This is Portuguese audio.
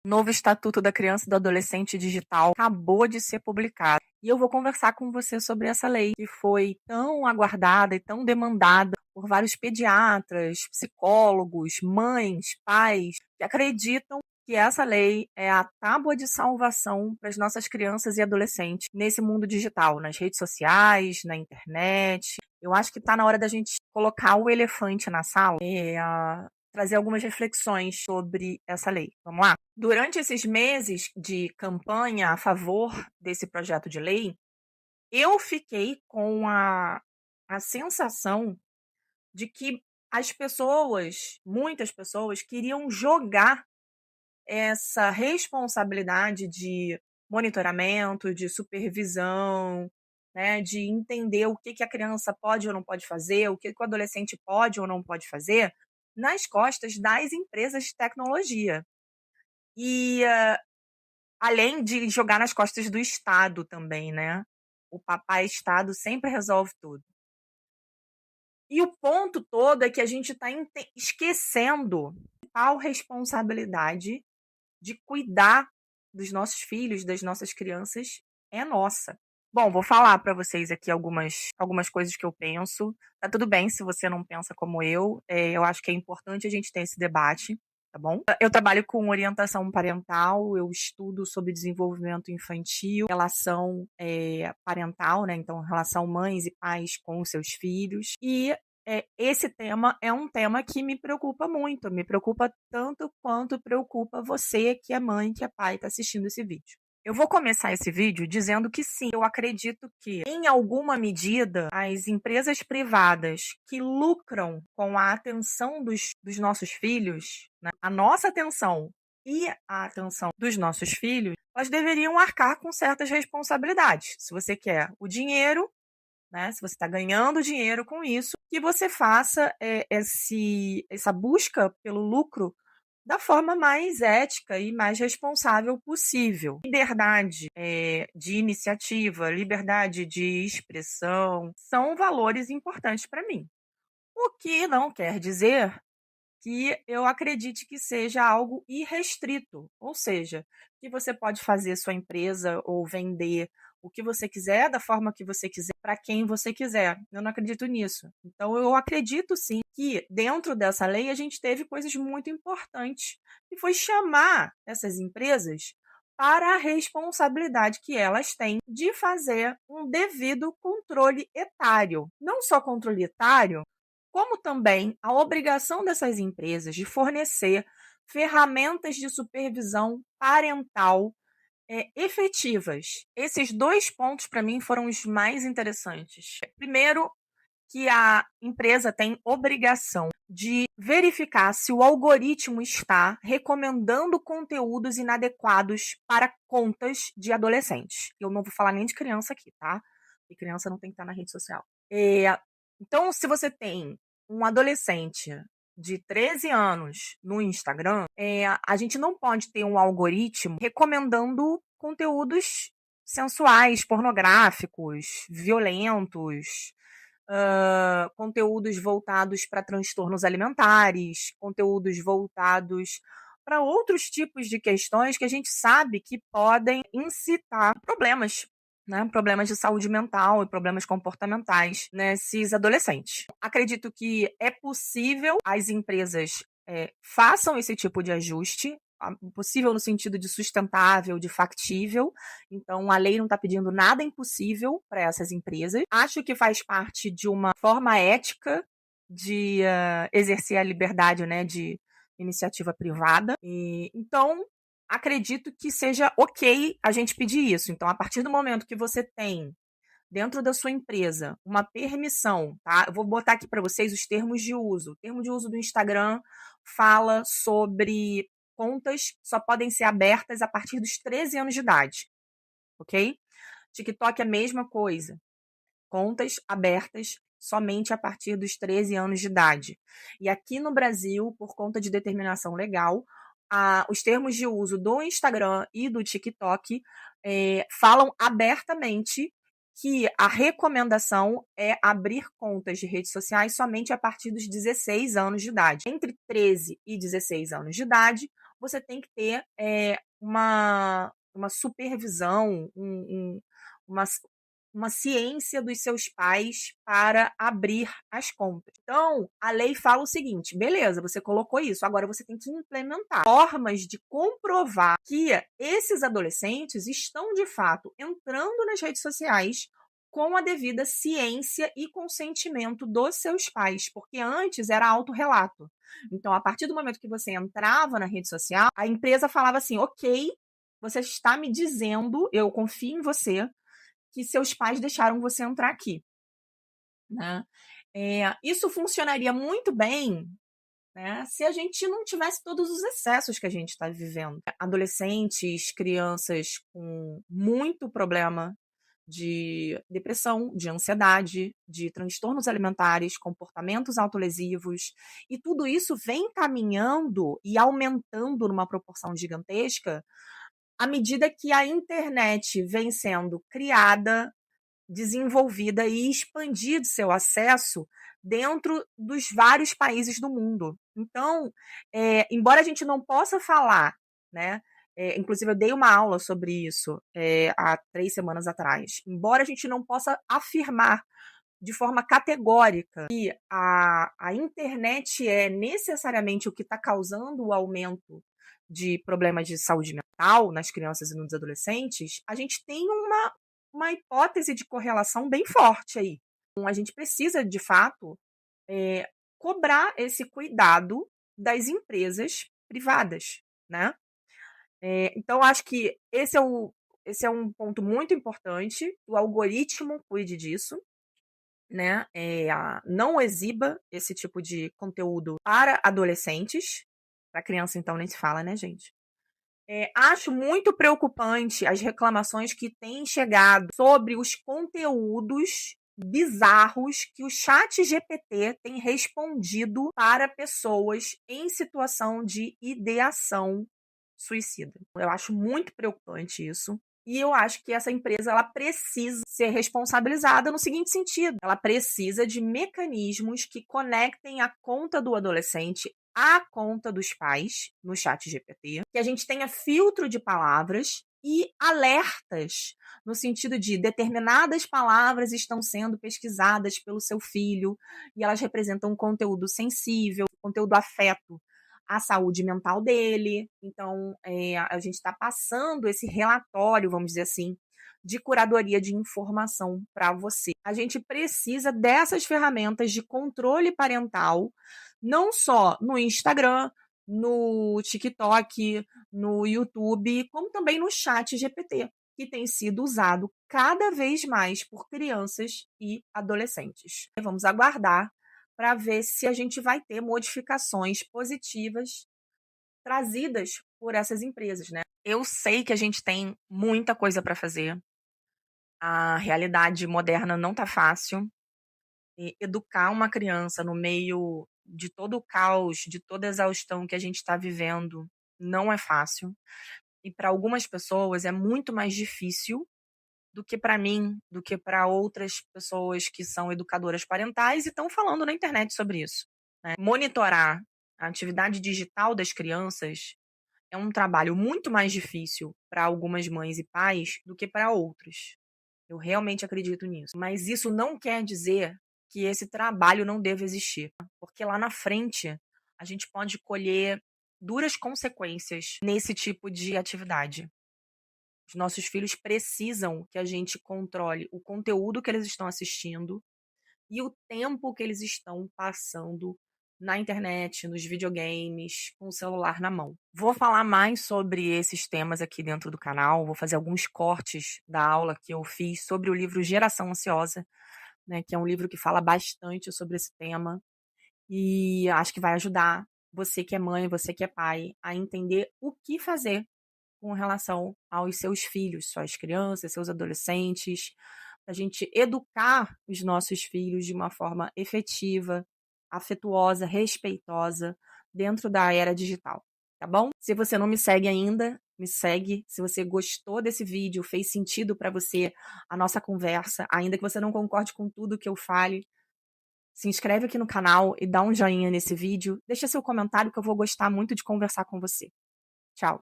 O novo Estatuto da Criança e do Adolescente Digital acabou de ser publicado. E eu vou conversar com você sobre essa lei, que foi tão aguardada e tão demandada por vários pediatras, psicólogos, mães, pais, que acreditam que essa lei é a tábua de salvação para as nossas crianças e adolescentes nesse mundo digital, nas redes sociais, na internet. Eu acho que está na hora da gente colocar o elefante na sala, trazer algumas reflexões sobre essa lei. Vamos lá? Durante esses meses de campanha a favor desse projeto de lei, eu fiquei com a sensação de que as pessoas, muitas pessoas, queriam jogar essa responsabilidade de monitoramento, de supervisão, né, de entender o que a criança pode ou não pode fazer, o que o adolescente pode ou não pode fazer, nas costas das empresas de tecnologia. E além de jogar nas costas do Estado também, né? O papai Estado sempre resolve tudo. E o ponto todo é que a gente está esquecendo a responsabilidade de cuidar dos nossos filhos, das nossas crianças, é nossa. Bom, vou falar para vocês aqui algumas coisas que eu penso. Tá tudo bem se você não pensa como eu. Eu acho que é importante a gente ter esse debate, tá bom? Eu trabalho com orientação parental, eu estudo sobre desenvolvimento infantil, relação parental, né? Então, relação mães e pais com os seus filhos. E esse tema é um tema que me preocupa muito, me preocupa tanto quanto preocupa você que é mãe, que é pai, está assistindo esse vídeo. Eu vou começar esse vídeo dizendo que sim, eu acredito que, em alguma medida, as empresas privadas que lucram com a atenção dos nossos filhos, né, a nossa atenção e a atenção dos nossos filhos, elas deveriam arcar com certas responsabilidades. Se você quer o dinheiro, né, se você está ganhando dinheiro com isso, que você faça essa busca pelo lucro da forma mais ética e mais responsável possível. Liberdade de iniciativa, liberdade de expressão, são valores importantes para mim. O que não quer dizer que eu acredite que seja algo irrestrito, ou seja, que você pode fazer sua empresa ou vender o que você quiser, da forma que você quiser, para quem você quiser. Eu não acredito nisso. Então, eu acredito sim que dentro dessa lei a gente teve coisas muito importantes, que foi chamar essas empresas para a responsabilidade que elas têm de fazer um devido controle etário. Não só controle etário, como também a obrigação dessas empresas de fornecer ferramentas de supervisão parental efetivas. Esses dois pontos, para mim, foram os mais interessantes. Primeiro, que a empresa tem obrigação de verificar se o algoritmo está recomendando conteúdos inadequados para contas de adolescentes. Eu não vou falar nem de criança aqui, tá? Porque criança não tem que estar na rede social. Então, se você tem um adolescente de 13 anos no Instagram, a gente não pode ter um algoritmo recomendando conteúdos sensuais, pornográficos, violentos, conteúdos voltados para transtornos alimentares, conteúdos voltados para outros tipos de questões que a gente sabe que podem incitar problemas, né? Problemas de saúde mental e problemas comportamentais nesses adolescentes. Acredito que é possível as empresas façam esse tipo de ajuste, possível no sentido de sustentável, de factível. Então, a lei não está pedindo nada impossível para essas empresas. Acho que faz parte de uma forma ética de exercer a liberdade, né, de iniciativa privada. Então, acredito que seja ok a gente pedir isso. Então, a partir do momento que você tem dentro da sua empresa uma permissão, tá? Eu vou botar aqui para vocês os termos de uso. O termo de uso do Instagram fala sobre contas só podem ser abertas a partir dos 13 anos de idade, ok? TikTok é a mesma coisa. Contas abertas somente a partir dos 13 anos de idade. E aqui no Brasil, por conta de determinação legal, os termos de uso do Instagram e do TikTok falam abertamente que a recomendação é abrir contas de redes sociais somente a partir dos 16 anos de idade. Entre 13 e 16 anos de idade, você tem que ter uma supervisão, uma, uma ciência dos seus pais para abrir as contas. Então, a lei fala o seguinte: beleza, você colocou isso, agora você tem que implementar formas de comprovar que esses adolescentes estão de fato entrando nas redes sociais com a devida ciência e consentimento dos seus pais, porque antes era autorrelato. Então, a partir do momento que você entrava na rede social, a empresa falava assim: ok, você está me dizendo, eu confio em você, que seus pais deixaram você entrar aqui, né? Isso funcionaria muito bem, né, se a gente não tivesse todos os excessos que a gente está vivendo. Adolescentes, crianças com muito problema de depressão, de ansiedade, de transtornos alimentares, comportamentos autolesivos, e tudo isso vem caminhando e aumentando numa proporção gigantesca à medida que a internet vem sendo criada, desenvolvida e expandido seu acesso dentro dos vários países do mundo. Então, embora a gente não possa falar, né? Inclusive, eu dei uma aula sobre isso há 3 semanas atrás. Embora a gente não possa afirmar de forma categórica que a internet é necessariamente o que está causando o aumento de problemas de saúde mental nas crianças e nos adolescentes, a gente tem uma hipótese de correlação bem forte aí. Então, a gente precisa, de fato, cobrar esse cuidado das empresas privadas, né? Então, acho que esse é um ponto muito importante. O algoritmo cuide disso, né? Não exiba esse tipo de conteúdo para adolescentes. Para criança, então, nem se fala, né, gente? Acho muito preocupante as reclamações que têm chegado sobre os conteúdos bizarros que o chat GPT tem respondido para pessoas em situação de ideação suicida. Eu acho muito preocupante isso. E eu acho que essa empresa ela precisa ser responsabilizada no seguinte sentido: ela precisa de mecanismos que conectem a conta do adolescente à conta dos pais no chat GPT, que a gente tenha filtro de palavras e alertas, no sentido de determinadas palavras estão sendo pesquisadas pelo seu filho e elas representam um conteúdo sensível, conteúdo afeto à saúde mental dele. Então, a gente está passando esse relatório, vamos dizer assim, de curadoria de informação para você. A gente precisa dessas ferramentas de controle parental, não só no Instagram, no TikTok, no YouTube, como também no chat GPT, que tem sido usado cada vez mais por crianças e adolescentes. Vamos aguardar para ver se a gente vai ter modificações positivas trazidas por essas empresas, né? Eu sei que a gente tem muita coisa para fazer. A realidade moderna não tá fácil. E educar uma criança no meio de todo o caos, de toda a exaustão que a gente está vivendo, não é fácil. E para algumas pessoas é muito mais difícil do que para mim, do que para outras pessoas que são educadoras parentais e estão falando na internet sobre isso, né? Monitorar a atividade digital das crianças é um trabalho muito mais difícil para algumas mães e pais do que para outros. Eu realmente acredito nisso. Mas isso não quer dizer que esse trabalho não deva existir, porque lá na frente a gente pode colher duras consequências nesse tipo de atividade. Os nossos filhos precisam que a gente controle o conteúdo que eles estão assistindo e o tempo que eles estão passando na internet, nos videogames, com o celular na mão. Vou falar mais sobre esses temas aqui dentro do canal, vou fazer alguns cortes da aula que eu fiz sobre o livro Geração Ansiosa, né, que é um livro que fala bastante sobre esse tema e acho que vai ajudar você que é mãe, você que é pai, a entender o que fazer com relação aos seus filhos, suas crianças, seus adolescentes, a gente educar os nossos filhos de uma forma efetiva, afetuosa, respeitosa dentro da era digital, tá bom? Se você não me segue ainda, me segue. Se você gostou desse vídeo, fez sentido para você a nossa conversa, ainda que você não concorde com tudo que eu fale, se inscreve aqui no canal e dá um joinha nesse vídeo. Deixa seu comentário que eu vou gostar muito de conversar com você. Tchau.